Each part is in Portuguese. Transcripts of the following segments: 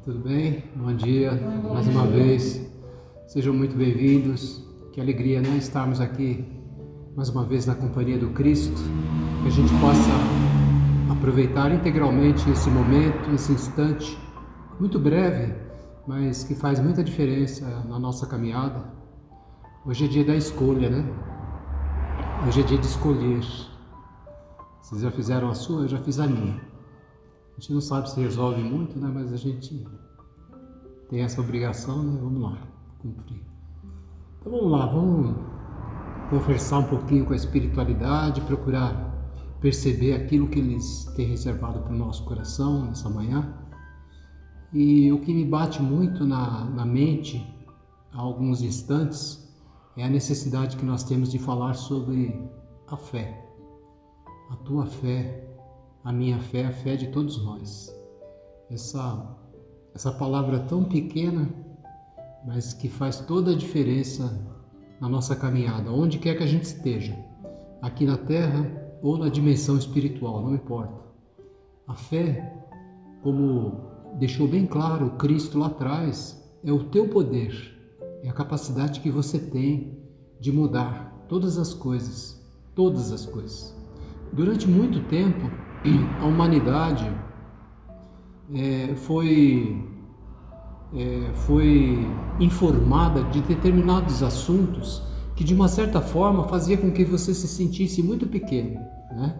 Tudo bem? Bom dia, mais uma vez. Sejam muito bem-vindos. Que alegria, né? Estarmos aqui mais uma vez na companhia do Cristo. Que a gente possa aproveitar integralmente esse momento, esse instante, muito breve, mas que faz muita diferença na nossa caminhada. Hoje é dia da escolha, né? Hoje é dia de escolher. Vocês já fizeram a sua, eu já fiz a minha. A gente não sabe se resolve muito, né? Mas a gente tem essa obrigação, né? Vamos lá, cumprir. Então vamos lá, vamos conversar um pouquinho com a espiritualidade, procurar perceber aquilo que eles têm reservado para o nosso coração nessa manhã. E o que me bate muito na mente há alguns instantes é a necessidade que nós temos de falar sobre a fé. A tua fé, a minha fé, a fé de todos nós. Essa palavra tão pequena, mas que faz toda a diferença na nossa caminhada, onde quer que a gente esteja, aqui na terra ou na dimensão espiritual, não importa. A fé, como deixou bem claro o Cristo lá atrás, é o teu poder, é a capacidade que você tem de mudar todas as coisas, todas as coisas. Durante muito tempo, a humanidade foi informada de determinados assuntos que de uma certa forma fazia com que você se sentisse muito pequeno, né?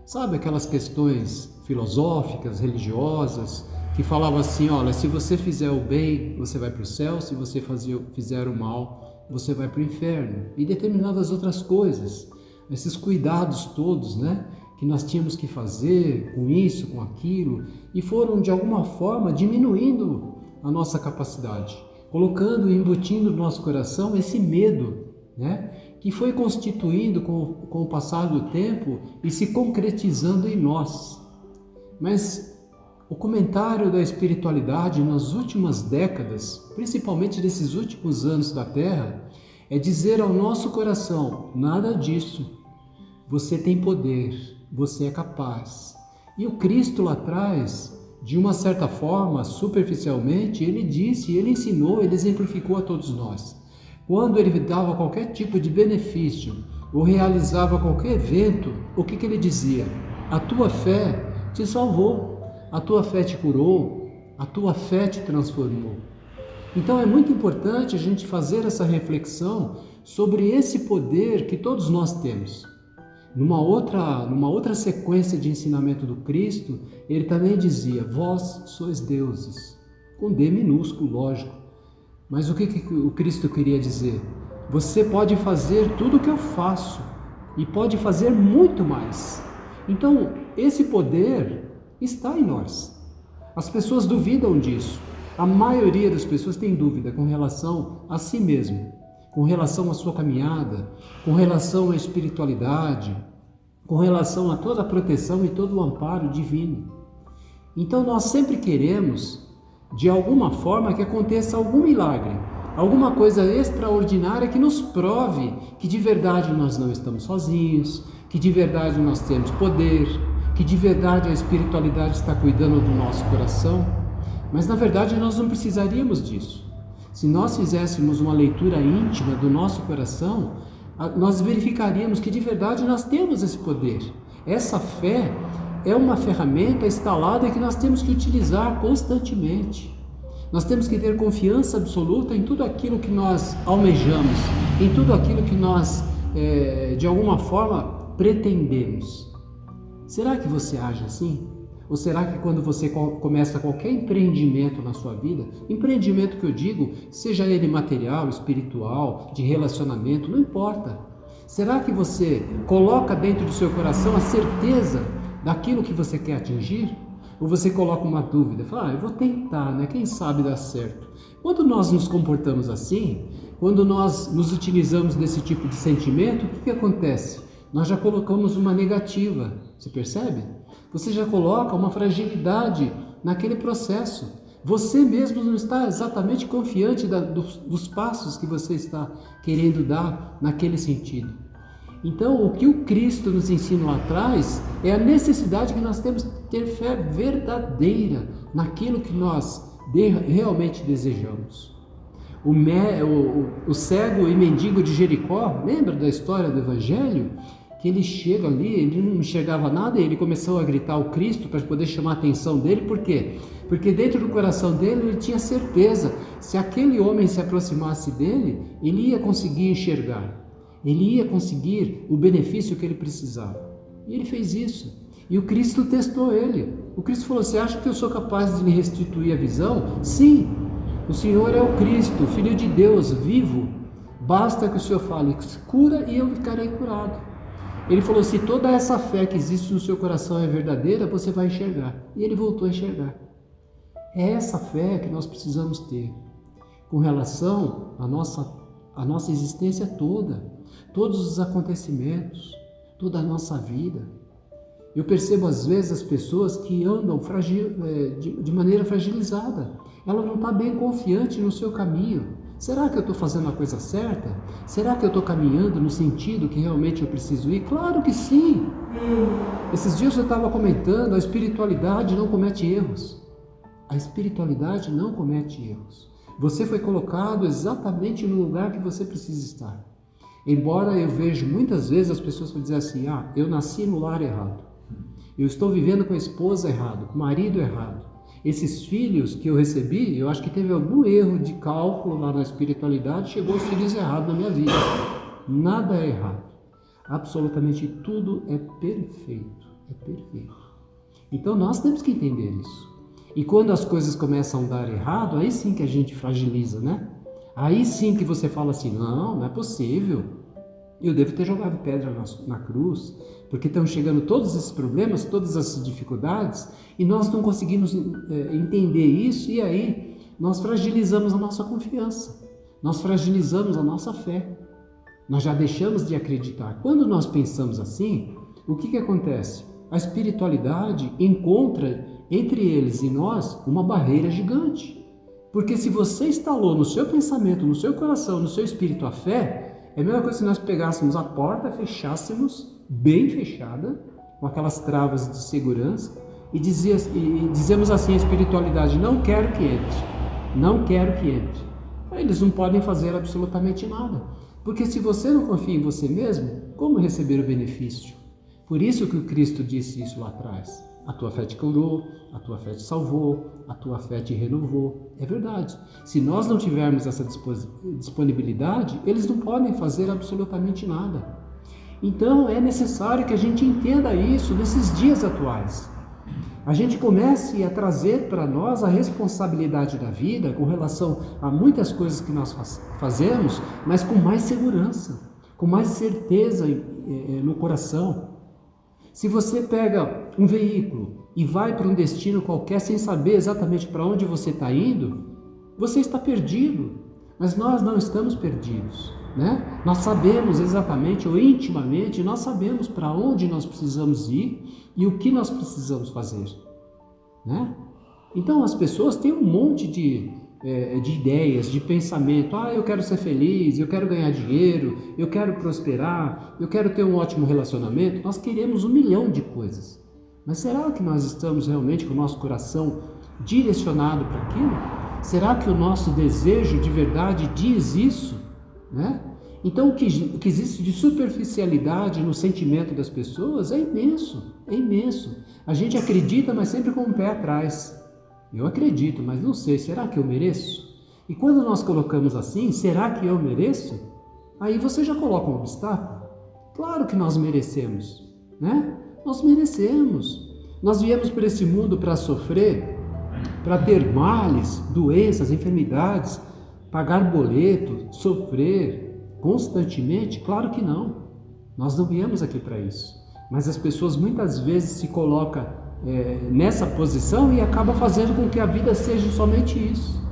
Sabe aquelas questões filosóficas, religiosas, que falavam assim, olha, se você fizer o bem, você vai para o céu, se você fizer o mal, você vai para o inferno, e determinadas outras coisas, esses cuidados todos, né? Que nós tínhamos que fazer com isso, com aquilo, e foram de alguma forma diminuindo a nossa capacidade, colocando e embutindo no nosso coração esse medo, né? Que foi constituindo com o passar do tempo e se concretizando em nós. Mas o comentário da espiritualidade nas últimas décadas, principalmente nesses últimos anos da Terra, é dizer ao nosso coração, nada disso, você tem poder, você é capaz. E o Cristo lá atrás, de uma certa forma, superficialmente, ele disse, ele ensinou, ele exemplificou a todos nós. Quando ele dava qualquer tipo de benefício ou realizava qualquer evento, o que ele dizia? A tua fé te salvou, a tua fé te curou, a tua fé te transformou. Então é muito importante a gente fazer essa reflexão sobre esse poder que todos nós temos. Numa outra sequência de ensinamento do Cristo, ele também dizia, vós sois deuses, com D minúsculo, lógico. Mas o que o Cristo queria dizer? Você pode fazer tudo o que eu faço e pode fazer muito mais. Então, esse poder está em nós. As pessoas duvidam disso. A maioria das pessoas tem dúvida com relação a si mesmo, com relação à sua caminhada, com relação à espiritualidade, com relação a toda a proteção e todo o amparo divino. Então nós sempre queremos, de alguma forma, que aconteça algum milagre, alguma coisa extraordinária que nos prove que de verdade nós não estamos sozinhos, que de verdade nós temos poder, que de verdade a espiritualidade está cuidando do nosso coração. Mas na verdade nós não precisaríamos disso. Se nós fizéssemos uma leitura íntima do nosso coração, nós verificaríamos que de verdade nós temos esse poder. Essa fé é uma ferramenta instalada que nós temos que utilizar constantemente. Nós temos que ter confiança absoluta em tudo aquilo que nós almejamos, em tudo aquilo que nós, de alguma forma, pretendemos. Será que você age assim? Ou será que quando você começa qualquer empreendimento na sua vida, empreendimento que eu digo, seja ele material, espiritual, de relacionamento, não importa. Será que você coloca dentro do seu coração a certeza daquilo que você quer atingir? Ou você coloca uma dúvida, fala, eu vou tentar, né? Quem sabe dá certo. Quando nós nos comportamos assim, quando nós nos utilizamos desse tipo de sentimento, o que acontece? Nós já colocamos uma negativa, você percebe? Você já coloca uma fragilidade naquele processo. Você mesmo não está exatamente confiante dos passos que você está querendo dar naquele sentido. Então, o que o Cristo nos ensina lá atrás é a necessidade que nós temos de ter fé verdadeira naquilo que nós realmente desejamos. O cego e mendigo de Jericó, lembra da história do Evangelho? Que ele chega ali, ele não enxergava nada e ele começou a gritar o Cristo para poder chamar a atenção dele. Por quê? Porque dentro do coração dele ele tinha certeza, se aquele homem se aproximasse dele, ele ia conseguir enxergar, ele ia conseguir o benefício que ele precisava. E ele fez isso. E o Cristo testou ele. O Cristo falou: você acha que eu sou capaz de lhe restituir a visão? Sim, o Senhor é o Cristo, o Filho de Deus vivo. Basta que o Senhor fale, cura e eu ficarei curado. Ele falou: se toda essa fé que existe no seu coração é verdadeira, você vai enxergar. E ele voltou a enxergar. É essa fé que nós precisamos ter com relação à nossa existência toda, todos os acontecimentos, toda a nossa vida. Eu percebo às vezes as pessoas que andam de maneira fragilizada. Ela não está bem confiante no seu caminho. Será que eu estou fazendo a coisa certa? Será que eu estou caminhando no sentido que realmente eu preciso ir? Claro que sim! Esses dias eu estava comentando, a espiritualidade não comete erros. A espiritualidade não comete erros. Você foi colocado exatamente no lugar que você precisa estar. Embora eu vejo muitas vezes as pessoas dizerem assim: eu nasci no lar errado. Eu estou vivendo com a esposa errado, com o marido errado. Esses filhos que eu recebi, eu acho que teve algum erro de cálculo lá na espiritualidade, chegou os filhos errados na minha vida. Nada é errado. Absolutamente tudo é perfeito. É perfeito. Então nós temos que entender isso. E quando as coisas começam a dar errado, aí sim que a gente fragiliza, né? Aí sim que você fala assim: não é possível. Eu devo ter jogado pedra na cruz, porque estão chegando todos esses problemas, todas essas dificuldades, e nós não conseguimos entender isso, e aí nós fragilizamos a nossa confiança, nós fragilizamos a nossa fé, nós já deixamos de acreditar. Quando nós pensamos assim, o que acontece? A espiritualidade encontra entre eles e nós uma barreira gigante, porque se você instalou no seu pensamento, no seu coração, no seu espírito a fé, é a mesma coisa se nós pegássemos a porta, fechássemos bem fechada, com aquelas travas de segurança, e dizemos assim à espiritualidade: não quero que entre, não quero que entre. Eles não podem fazer absolutamente nada, porque se você não confia em você mesmo, como receber o benefício? Por isso que o Cristo disse isso lá atrás: a tua fé te curou, a tua fé te salvou, a tua fé te renovou. É verdade. Se nós não tivermos essa disponibilidade, eles não podem fazer absolutamente nada. Então é necessário que a gente entenda isso nesses dias atuais. A gente comece a trazer para nós a responsabilidade da vida com relação a muitas coisas que nós fazemos, mas com mais segurança, com mais certeza no coração. Se você pega um veículo e vai para um destino qualquer sem saber exatamente para onde você está indo, você está perdido. Mas nós não estamos perdidos, né? Nós sabemos exatamente, ou intimamente, nós sabemos para onde nós precisamos ir e o que nós precisamos fazer, né? Então as pessoas têm um monte de ideias, de pensamento: eu quero ser feliz, eu quero ganhar dinheiro, eu quero prosperar, eu quero ter um ótimo relacionamento. Nós queremos 1 milhão de coisas, mas será que nós estamos realmente com o nosso coração direcionado para aquilo? Será que o nosso desejo de verdade diz isso, né? Então o que existe de superficialidade no sentimento das pessoas é imenso, é imenso. A gente acredita, mas sempre com o pé atrás. Eu acredito, mas não sei, será que eu mereço? E quando nós colocamos assim, será que eu mereço? Aí você já coloca um obstáculo. Claro que nós merecemos, né? Nós merecemos. Nós viemos para esse mundo para sofrer, para ter males, doenças, enfermidades, pagar boleto, sofrer constantemente? Claro que não. Nós não viemos aqui para isso. Mas as pessoas muitas vezes se colocam nessa posição e acaba fazendo com que a vida seja somente isso.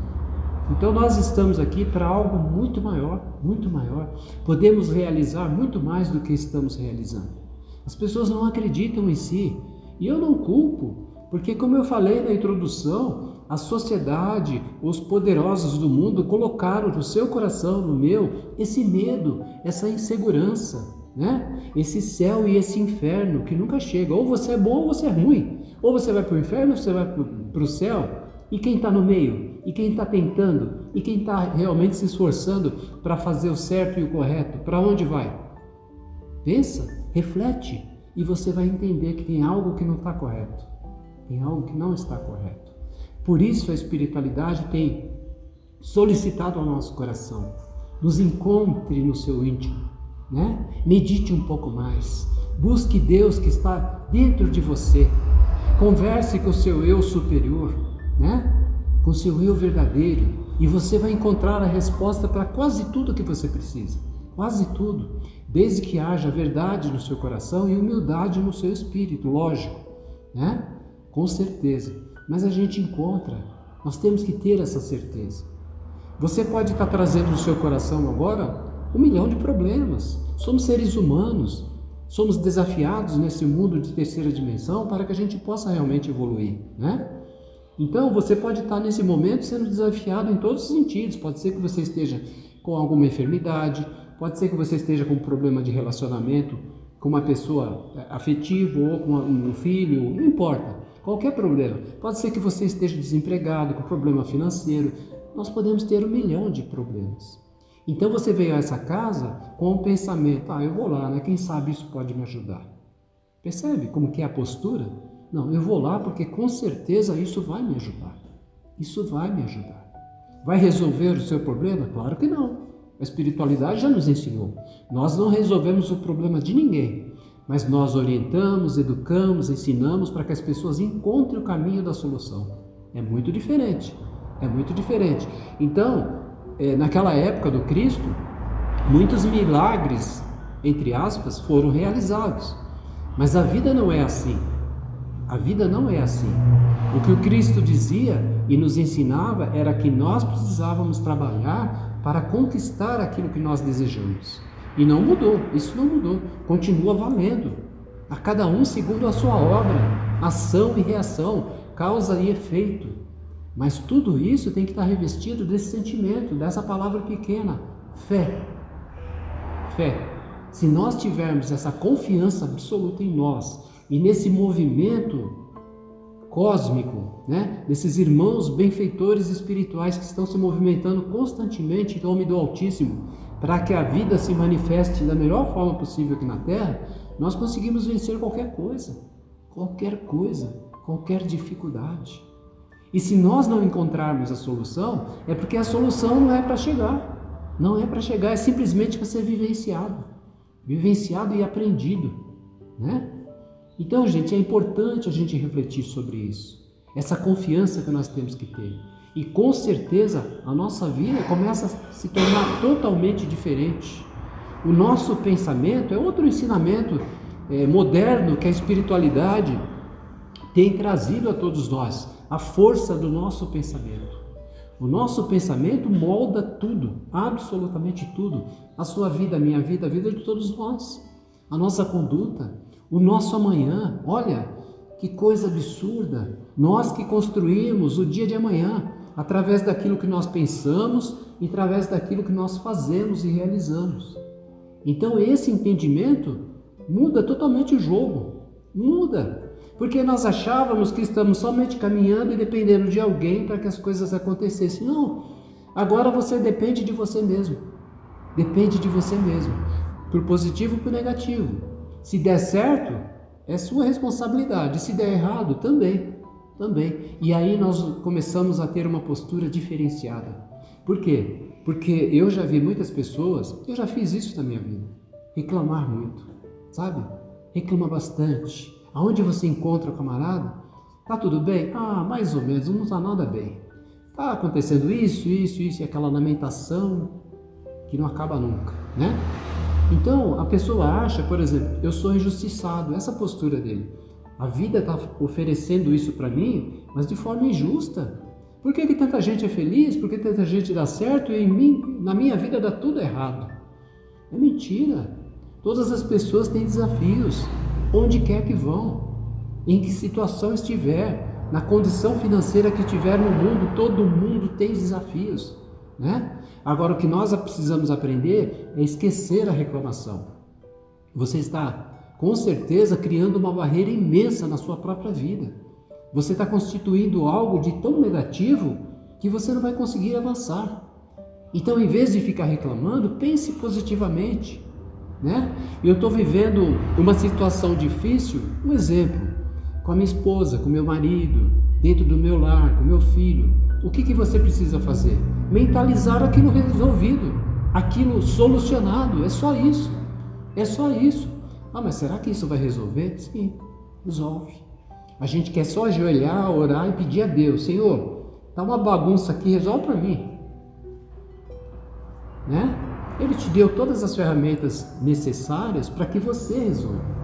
Então nós estamos aqui para algo muito maior, muito maior. Podemos realizar muito mais do que estamos realizando. As pessoas não acreditam em si, e eu não culpo, porque como eu falei na introdução, a sociedade, os poderosos do mundo colocaram no seu coração, no meu, esse medo, essa insegurança, né? Esse céu e esse inferno que nunca chega. Ou você é bom ou você é ruim. Ou você vai para o inferno ou você vai para o céu. E quem está no meio? E quem está tentando? E quem está realmente se esforçando para fazer o certo e o correto? Para onde vai? Pensa, reflete, e você vai entender que tem algo que não está correto. Tem algo que não está correto. Por isso a espiritualidade tem solicitado ao nosso coração. Nos encontre no seu íntimo, né? Medite um pouco mais. Busque Deus que está dentro de você. Converse com o seu eu superior, né? Com o seu eu verdadeiro, e você vai encontrar a resposta para quase tudo que você precisa. Quase tudo, desde que haja verdade no seu coração e humildade no seu espírito, lógico, né? Com certeza. Mas a gente encontra, nós temos que ter essa certeza. Você pode estar trazendo no seu coração agora 1 milhão de problemas. Somos seres humanos, somos desafiados nesse mundo de terceira dimensão para que a gente possa realmente evoluir, né? Então você pode estar nesse momento sendo desafiado em todos os sentidos. Pode ser que você esteja com alguma enfermidade, pode ser que você esteja com um problema de relacionamento com uma pessoa afetiva ou com um filho, não importa, qualquer problema. Pode ser que você esteja desempregado, com problema financeiro. Nós podemos ter 1 milhão de problemas. Então você veio a essa casa com o pensamento, eu vou lá, né? Quem sabe isso pode me ajudar. Percebe como que é a postura? Não, eu vou lá porque com certeza isso vai me ajudar. Isso vai me ajudar. Vai resolver o seu problema? Claro que não. A espiritualidade já nos ensinou. Nós não resolvemos o problema de ninguém, mas nós orientamos, educamos, ensinamos para que as pessoas encontrem o caminho da solução. É muito diferente. É muito diferente. Então, naquela época do Cristo, muitos milagres, entre aspas, foram realizados. Mas a vida não é assim. A vida não é assim. O que o Cristo dizia e nos ensinava era que nós precisávamos trabalhar para conquistar aquilo que nós desejamos. E não mudou, isso não mudou, continua valendo. A cada um segundo a sua obra, ação e reação, causa e efeito. Mas tudo isso tem que estar revestido desse sentimento, dessa palavra pequena, fé. Fé. Se nós tivermos essa confiança absoluta em nós e nesse movimento cósmico, né? Desses irmãos benfeitores espirituais que estão se movimentando constantemente em nome do Altíssimo, para que a vida se manifeste da melhor forma possível aqui na Terra, nós conseguimos vencer qualquer coisa, qualquer dificuldade. E se nós não encontrarmos a solução, é porque a solução não é para chegar. Não é para chegar, é simplesmente para ser vivenciado e aprendido, né? Então, gente, é importante a gente refletir sobre isso. Essa confiança que nós temos que ter. E com certeza a nossa vida começa a se tornar totalmente diferente. O nosso pensamento é outro ensinamento moderno que a espiritualidade tem trazido a todos nós. A força do nosso pensamento. O nosso pensamento molda tudo, absolutamente tudo. A sua vida, a minha vida, a vida de todos nós. A nossa conduta, o nosso amanhã. Olha, que coisa absurda. Nós que construímos o dia de amanhã, através daquilo que nós pensamos e através daquilo que nós fazemos e realizamos. Então esse entendimento muda totalmente o jogo. Muda. Porque nós achávamos que estamos somente caminhando e dependendo de alguém para que as coisas acontecessem. Não, agora você depende de você mesmo. Depende de você mesmo. Por positivo ou por negativo. Se der certo, é sua responsabilidade. Se der errado, também. E aí nós começamos a ter uma postura diferenciada. Por quê? Porque eu já vi muitas pessoas, eu já fiz isso na minha vida, reclamar muito, sabe? Reclama bastante. Aonde você encontra o camarada, tá tudo bem? Mais ou menos, não está nada bem. Tá acontecendo isso, e aquela lamentação que não acaba nunca, né? Então, a pessoa acha, por exemplo, eu sou injustiçado, essa postura dele. A vida está oferecendo isso para mim, mas de forma injusta. Por que tanta gente é feliz? Por que tanta gente dá certo e na minha vida dá tudo errado? É mentira. Todas as pessoas têm desafios. Onde quer que vão, em que situação estiver, na condição financeira que estiver no mundo, todo mundo tem desafios, né? Agora, o que nós precisamos aprender é esquecer a reclamação. Você está, com certeza, criando uma barreira imensa na sua própria vida. Você está constituindo algo de tão negativo que você não vai conseguir avançar. Então, em vez de ficar reclamando, pense positivamente, né? Eu estou vivendo uma situação difícil, um exemplo, com a minha esposa, com o meu marido, dentro do meu lar, com o meu filho. O que você precisa fazer? Mentalizar aquilo resolvido, aquilo solucionado, é só isso. É só isso. Ah, mas será que isso vai resolver? Sim, resolve. A gente quer só ajoelhar, orar e pedir a Deus: Senhor, tá uma bagunça aqui, resolve para mim. Né? Ele te deu todas as ferramentas necessárias para que você resolva.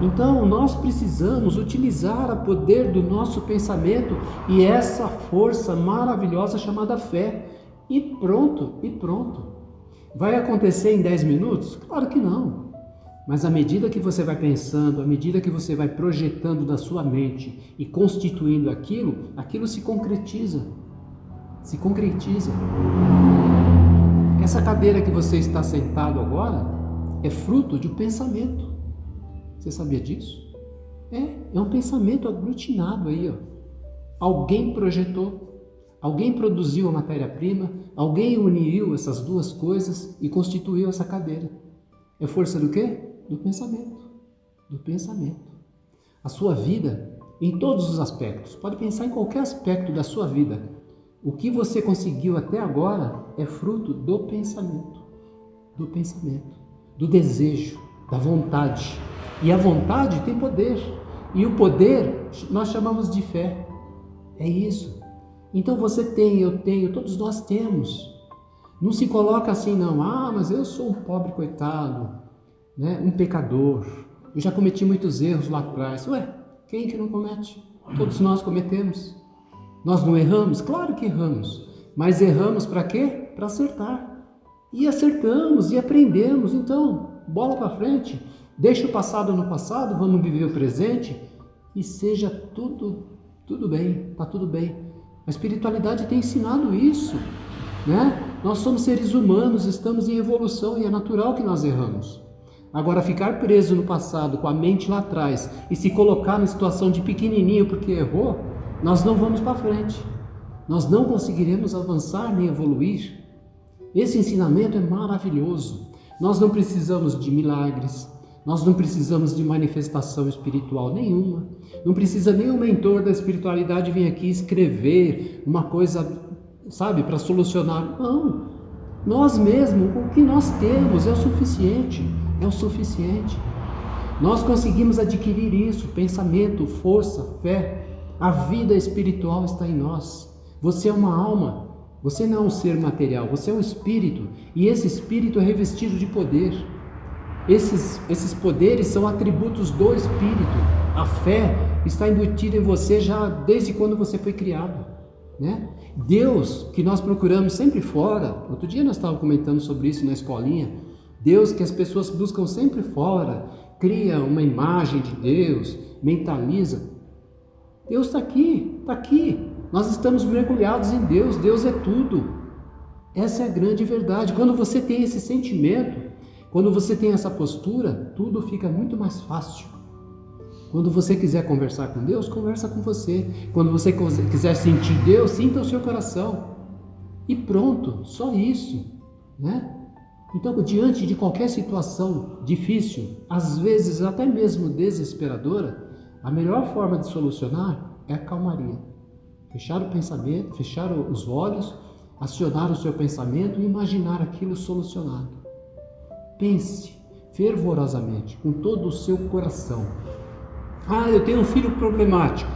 Então, nós precisamos utilizar o poder do nosso pensamento e essa força maravilhosa chamada fé. E pronto, e pronto. Vai acontecer em 10 minutos? Claro que não. Mas à medida que você vai pensando, à medida que você vai projetando na sua mente e constituindo aquilo, aquilo se concretiza. Se concretiza. Essa cadeira que você está sentado agora é fruto de um pensamento. Você sabia disso? É um pensamento aglutinado aí, ó. Alguém projetou, alguém produziu a matéria-prima, alguém uniu essas duas coisas e constituiu essa cadeira. É força do quê? Do pensamento. Do pensamento. A sua vida, em todos os aspectos, pode pensar em qualquer aspecto da sua vida. O que você conseguiu até agora é fruto do pensamento, do desejo, da vontade. E a vontade tem poder. E o poder nós chamamos de fé. É isso. Então você tem, eu tenho, todos nós temos. Não se coloca assim não, mas eu sou um pobre coitado, né? Um pecador. Eu já cometi muitos erros lá atrás. Ué, quem que não comete? Todos nós cometemos. Nós não erramos? Claro que erramos. Mas erramos para quê? Para acertar. E acertamos e aprendemos. Então, bola para frente. Deixa o passado no passado, vamos viver o presente e seja tudo bem, tá tudo bem. A espiritualidade tem ensinado isso, né? Nós somos seres humanos, estamos em evolução e é natural que nós erramos. Agora, ficar preso no passado, com a mente lá atrás e se colocar na situação de pequenininho porque errou, nós não vamos para frente. Nós não conseguiremos avançar nem evoluir. Esse ensinamento é maravilhoso. Nós não precisamos de milagres. Nós não precisamos de manifestação espiritual nenhuma. Não precisa nem o mentor da espiritualidade vir aqui escrever uma coisa, sabe, para solucionar. Não. Nós mesmos, o que nós temos é o suficiente. É o suficiente. Nós conseguimos adquirir isso, pensamento, força, fé. A vida espiritual está em nós. Você é uma alma. Você não é um ser material. Você é um espírito. E esse espírito é revestido de poder. Esses poderes são atributos do Espírito. A fé está embutida em você já desde quando você foi criado, né? Deus, que nós procuramos sempre fora, outro dia nós estávamos comentando sobre isso na escolinha, Deus que as pessoas buscam sempre fora, cria uma imagem de Deus, mentaliza. Deus está aqui, está aqui. Nós estamos mergulhados em Deus, Deus é tudo. Essa é a grande verdade. Quando você tem esse sentimento, quando você tem essa postura, tudo fica muito mais fácil. Quando você quiser conversar com Deus, conversa com você. Quando você quiser sentir Deus, sinta o seu coração. E pronto, só isso, né? Então, diante de qualquer situação difícil, às vezes até mesmo desesperadora, a melhor forma de solucionar é a calmaria. Fechar o pensamento, fechar os olhos, acionar o seu pensamento e imaginar aquilo solucionado. Pense fervorosamente, com todo o seu coração. Eu tenho um filho problemático.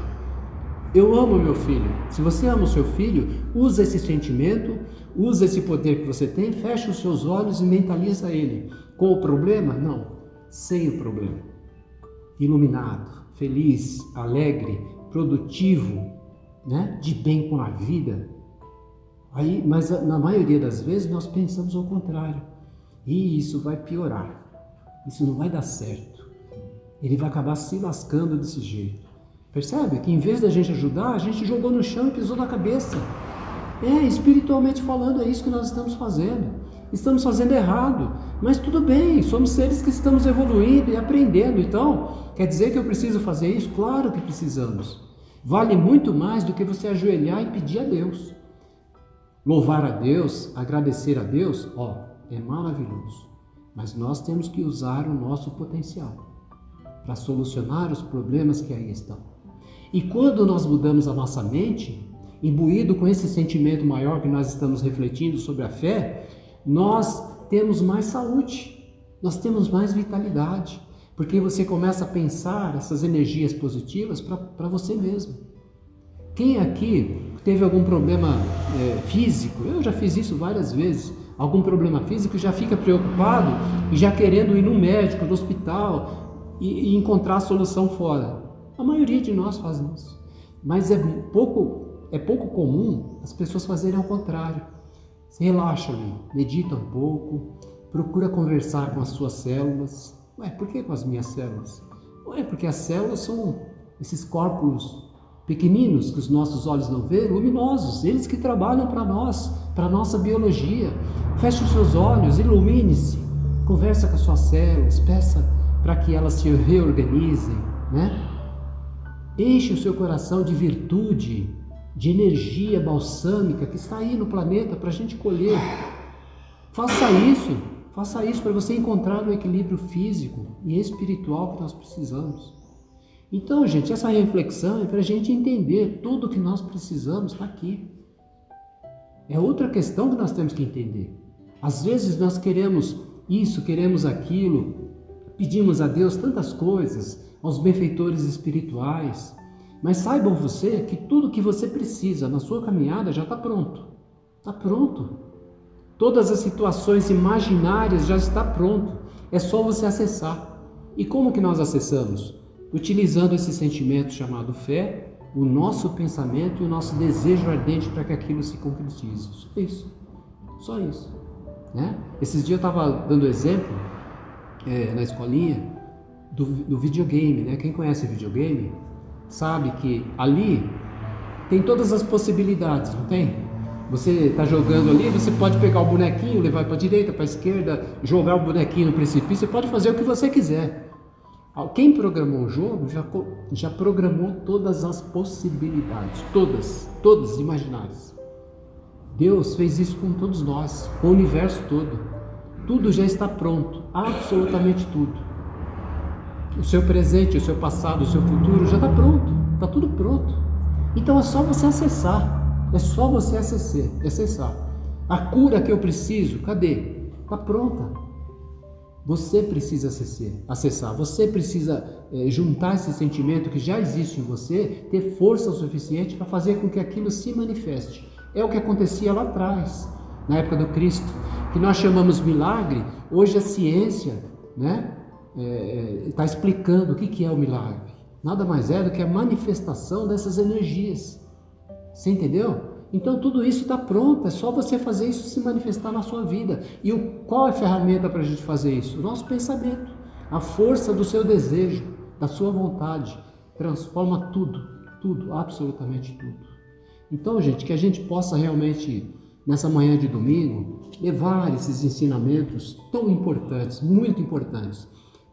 Eu amo meu filho. Se você ama o seu filho, usa esse sentimento, usa esse poder que você tem, fecha os seus olhos e mentaliza ele. Com o problema? Não. Sem o problema. Iluminado, feliz, alegre, produtivo, né? De bem com a vida. Mas na maioria das vezes nós pensamos ao contrário. E isso vai piorar, isso não vai dar certo, ele vai acabar se lascando desse jeito. Percebe que em vez da gente ajudar, a gente jogou no chão e pisou na cabeça. Espiritualmente falando, é isso que nós estamos fazendo. Estamos fazendo errado, mas tudo bem, somos seres que estamos evoluindo e aprendendo. Então, quer dizer que eu preciso fazer isso? Claro que precisamos. Vale muito mais do que você ajoelhar e pedir a Deus. Louvar a Deus, agradecer a Deus, é maravilhoso. Mas nós temos que usar o nosso potencial para solucionar os problemas que aí estão. E quando nós mudamos a nossa mente, imbuído com esse sentimento maior que nós estamos refletindo sobre a fé, nós temos mais saúde, nós temos mais vitalidade, porque você começa a pensar essas energias positivas para você mesmo. Quem aqui teve algum problema físico? Eu já fiz isso várias vezes. Algum problema físico, já fica preocupado e já querendo ir no médico, no hospital e encontrar a solução fora. A maioria de nós faz isso. Mas é pouco comum as pessoas fazerem ao contrário. Você relaxa ali, medita um pouco, procura conversar com as suas células. Por que com as minhas células? Porque as células são esses corpos pequeninos que os nossos olhos não veem, luminosos, eles que trabalham para nós, para a nossa biologia. Feche os seus olhos, ilumine-se, conversa com as suas células, peça para que elas se reorganizem, né? Enche o seu coração de virtude, de energia balsâmica que está aí no planeta para a gente colher. Faça isso para você encontrar o equilíbrio físico e espiritual que nós precisamos. Então, gente, essa reflexão é para a gente entender tudo que nós precisamos está aqui. É outra questão que nós temos que entender. Às vezes nós queremos isso, queremos aquilo, pedimos a Deus tantas coisas, aos benfeitores espirituais, mas saibam você que tudo que você precisa na sua caminhada já está pronto. Está pronto. Todas as situações imaginárias já está pronto. É só você acessar. E como que nós acessamos? Utilizando esse sentimento chamado fé, o nosso pensamento e o nosso desejo ardente para que aquilo se concretize. Só isso. Né? Esses dias eu estava dando exemplo na escolinha do videogame. Né? Quem conhece videogame sabe que ali tem todas as possibilidades, não tem? Você está jogando ali, você pode pegar o bonequinho, levar para a direita, para a esquerda, jogar o bonequinho no precipício, você pode fazer o que você quiser. Quem programou o jogo já programou todas as possibilidades, todas imaginárias. Deus fez isso com todos nós, com o universo todo. Tudo já está pronto, absolutamente tudo. O seu presente, o seu passado, o seu futuro já está pronto, está tudo pronto. Então é só você acessar, acessar. A cura que eu preciso, cadê? Está pronta. Você precisa acessar, você precisa juntar esse sentimento que já existe em você, ter força o suficiente para fazer com que aquilo se manifeste. É o que acontecia lá atrás, na época do Cristo, que nós chamamos milagre. Hoje a ciência, né, está explicando o que é o milagre. Nada mais é do que a manifestação dessas energias. Você entendeu? Então tudo isso está pronto, é só você fazer isso se manifestar na sua vida. E qual é a ferramenta para a gente fazer isso? O nosso pensamento, a força do seu desejo, da sua vontade, transforma tudo, absolutamente tudo. Então, gente, que a gente possa realmente, nessa manhã de domingo, levar esses ensinamentos tão importantes, muito importantes,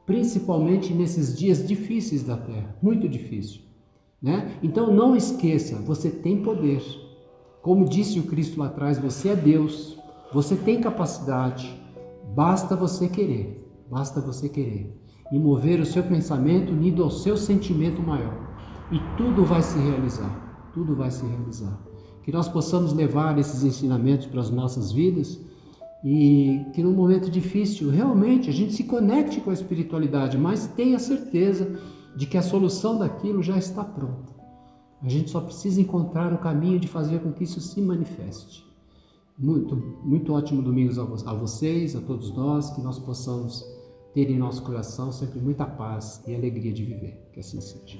principalmente nesses dias difíceis da Terra, muito difícil, né? Então não esqueça, você tem poder. Como disse o Cristo lá atrás, você é Deus, você tem capacidade, basta você querer e mover o seu pensamento unido ao seu sentimento maior, e tudo vai se realizar. Que nós possamos levar esses ensinamentos para as nossas vidas e que num momento difícil realmente a gente se conecte com a espiritualidade, mas tenha certeza de que a solução daquilo já está pronta. A gente só precisa encontrar o caminho de fazer com que isso se manifeste. Muito ótimo domingo a vocês, a todos nós, que nós possamos ter em nosso coração sempre muita paz e alegria de viver. Que assim seja.